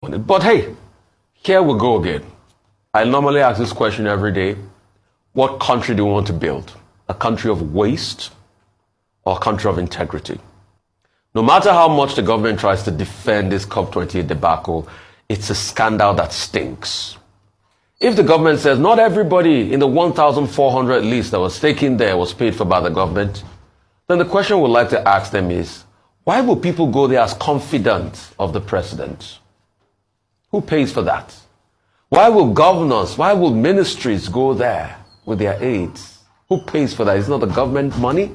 But hey, here we go again. I normally ask this question every day. What country do you want to build? A country of waste or a country of integrity? No matter how much the government tries to defend this COP28 debacle, it's a scandal that stinks. If the government says not everybody in the 1,400 list that was taken there was paid for by the government, then the question we'd like to ask them is, why will people go there as confidant of the president? Who pays for that? Why will governors, why will ministries go there with their aides? Who pays for that? Is it not the government money?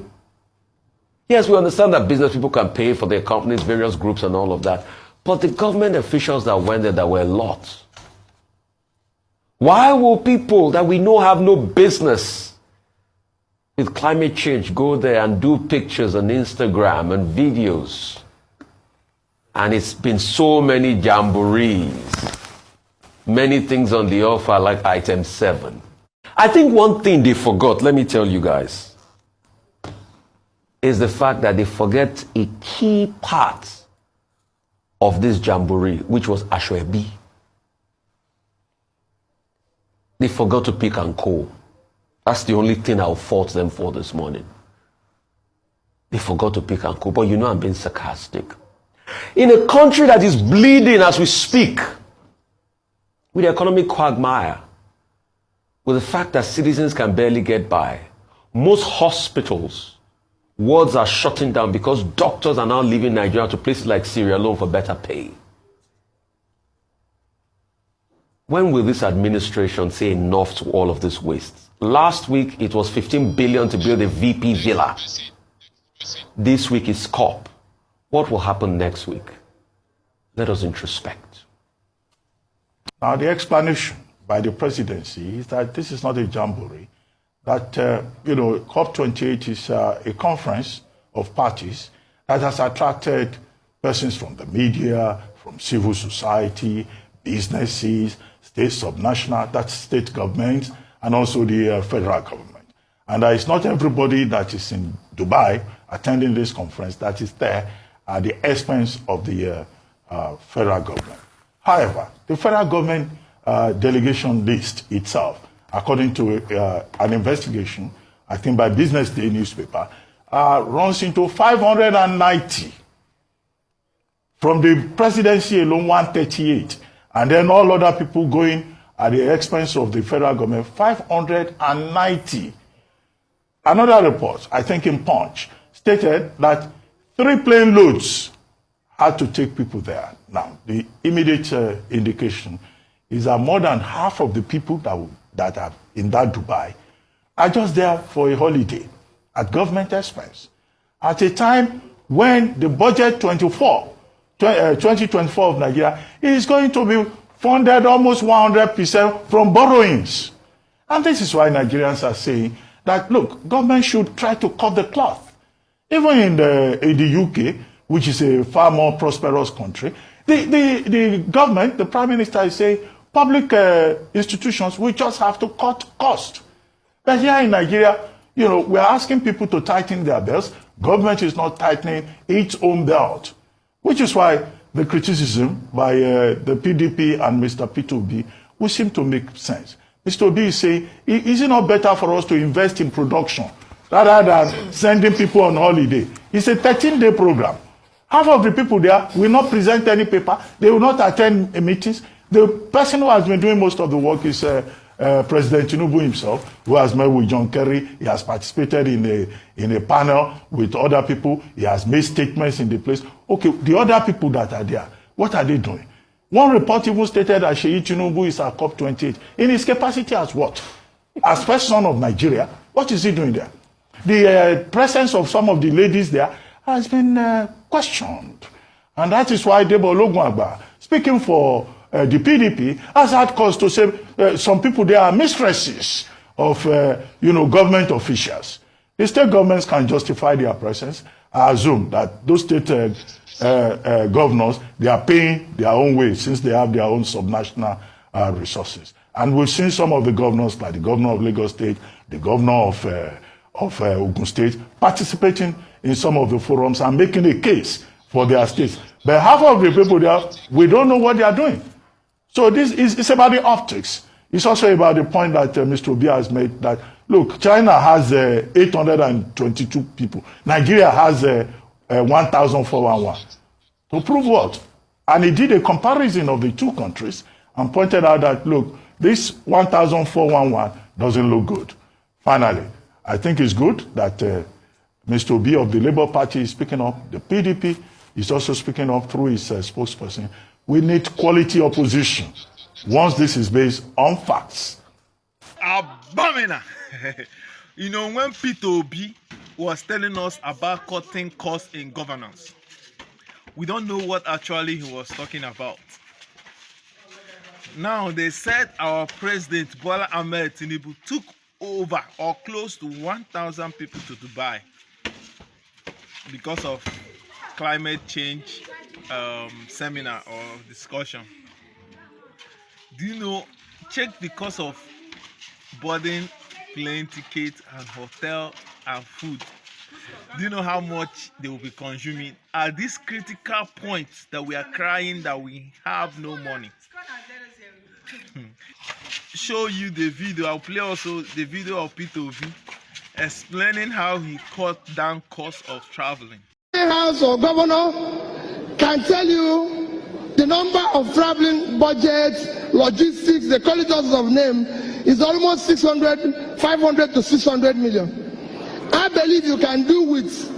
Yes, we understand that business people can pay for their companies, various groups and all of that. But the government officials that went there, there were a lot. Why will people that we know have no business with climate change go there and do pictures on Instagram and videos? And it's been so many jamborees, many things on the offer like item 7. I think one thing they forgot, let me tell you guys, is the fact that they forget a key part of this jamboree, which was Ashwebi. They forgot to pick and coal. That's the only thing I'll fault them for this morning. They forgot to pick and coal, but you know I'm being sarcastic. In a country that is bleeding as we speak, with the economic quagmire, with the fact that citizens can barely get by, most hospitals, wards are shutting down because doctors are now leaving Nigeria to places like Sierra Leone for better pay. When will this administration say enough to all of this waste? Last week, it was 15 billion to build a VP villa. This week is COP. What will happen next week? Let us introspect. Now, the explanation by the presidency is that this is not a jamboree, that, COP28 is a conference of parties that has attracted persons from the media, from civil society, businesses, state subnational, that's state governments, and also the federal government. And it's not everybody that is in Dubai attending this conference that is there at the expense of the federal government. However, the federal government delegation list itself, according to an investigation, I think by Business Day newspaper, runs into 590. From the presidency alone, 138. And then all other people going at the expense of the federal government, 590. Another report, I think in Punch, stated that 3 plane loads had to take people there. Now, the immediate indication is that more than half of the people that are in that Dubai are just there for a holiday at government expense. At a time when the budget 2024 of Nigeria is going to be funded almost 100% from borrowings. And this is why Nigerians are saying that, look, government should try to cut the cloth. Even in the UK, which is a far more prosperous country, the government, the prime minister is saying public institutions will just have to cut cost. But here in Nigeria, we're asking people to tighten their belts. Government is not tightening its own belt, which is why the criticism by the PDP and Mr. P2B will seem to make sense. Mr. Obi is saying, is it not better for us to invest in production rather than sending people on holiday? It's a 13-day program. Half of the people there will not present any paper. They will not attend meetings. The person who has been doing most of the work is President Tinubu himself, who has met with John Kerry. He has participated in a panel with other people. He has made statements in the place. Okay, the other people that are there, what are they doing? One report even stated that Sheyi Tinubu is at COP28. In his capacity as what? As first son of Nigeria, what is he doing there? The presence of some of the ladies there has been questioned. And that is why Debo Ologunagba, speaking for the PDP, has had cause to say some people there are mistresses of government officials. The state governments can justify their presence. I assume that those state governors, they are paying their own way since they have their own subnational resources. And we've seen some of the governors, like the governor of Lagos State, the governor of Ogun State, participating in some of the forums and making a case for their states. But half of the people there, we don't know what they are doing. So this is it's about the optics. It's also about the point that Mr. Obi has made that, look, China has 822 people. Nigeria has 1,411. To prove what? And he did a comparison of the two countries and pointed out that, look, this 1,411 doesn't look good. Finally, I think it's good that Mr. Obi of the Labour Party is speaking up. The PDP is also speaking up through his spokesperson. We need quality opposition once this is based on facts. Abominable. You know, when Peter Obi was telling us about cutting costs in governance, we don't know what actually he was talking about. Now, they said our president, Bola Ahmed Tinubu, took over or close to 1,000 people to Dubai because of climate change seminar or discussion. Do you know, check the cost of boarding, plane ticket and hotel and food. Do you know how much they will be consuming at this critical point that we are crying that we have no money? Show you the video. I'll play also the video of Peter Obi explaining how he cut down costs of traveling. The House or Governor can tell you the number of traveling budgets, logistics, the qualities of name is almost 500 to 600 million. I believe you can do with,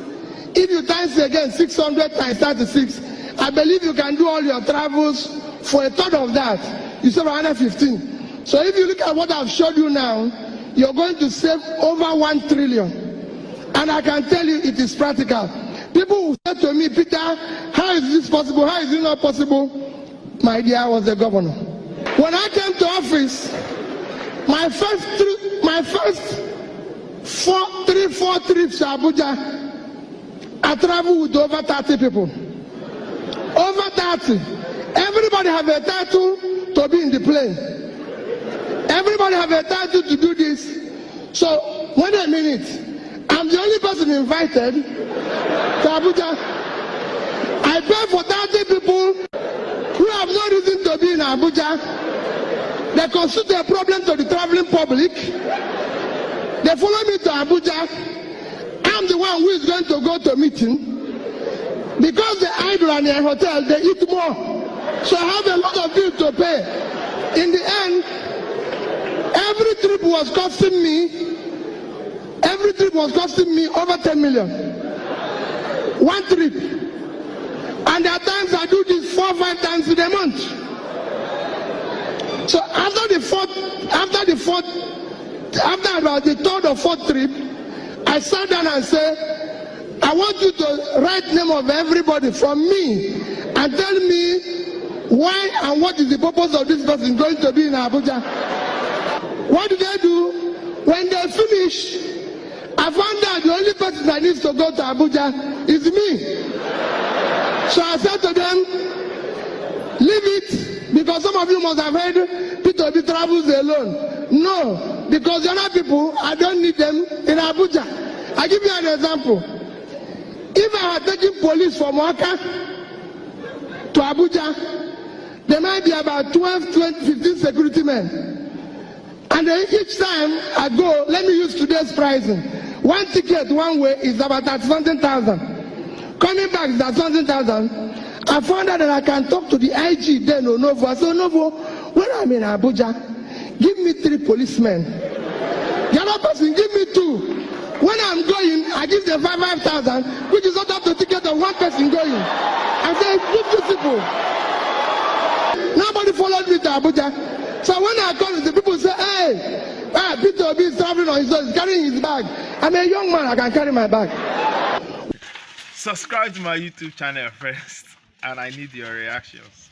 if you times again 600 times 36, I believe you can do all your travels for a third of that. You save 115. So if you look at what I've showed you now, you're going to save over 1 trillion. And I can tell you it is practical. People who said to me, Peter, how is this possible? How is it not possible? My dear, I was the governor. When I came to office, my first 4 trips to Abuja, I traveled with over 30 people. Over 30. Everybody have a title to be in the plane. Everybody have a title to do this. So, wait a minute. I'm the only person invited to Abuja. I pay for 30 people who have no reason to be in Abuja. They constitute a problem to the traveling public. They follow me to Abuja. I'm the one who is going to go to meeting. Because they idle in a hotel, they eat more. So I have a lot of bills to pay. In the end, every trip was costing me over 10 million. One trip. And there are times I do this 4 or 5 times in a month. So after about the third or fourth trip, I sat down and said, I want you to write name of everybody from me and tell me why and what is the purpose of this person going to be in Abuja. What do they do? When they finish, I found out the only person that needs to go to Abuja is me. So I said to them, leave it, because some of you must have heard Peter Obi travels alone. No, because the other people, I don't need them in Abuja. I give you an example. If I had taken police from Waka to Abuja, there might be about 12, 15 security men. And then each time I go, let me use today's pricing. One ticket one way is about 30,000. Coming back is at 20,000. I found out that I can talk to the IG then Onovo. I said, Onovo, when I'm in Abuja, give me 3 policemen. The other person, give me 2. When I'm going, I give them 5,000, which is not up to ticket of one person going. I say, give 2 people. Nobody followed me to Abuja. So when I come, the people say, hey, Peter Obi is traveling on his own, he's carrying his bag. I'm a young man, I can carry my bag. Subscribe to my YouTube channel first, and I need your reactions.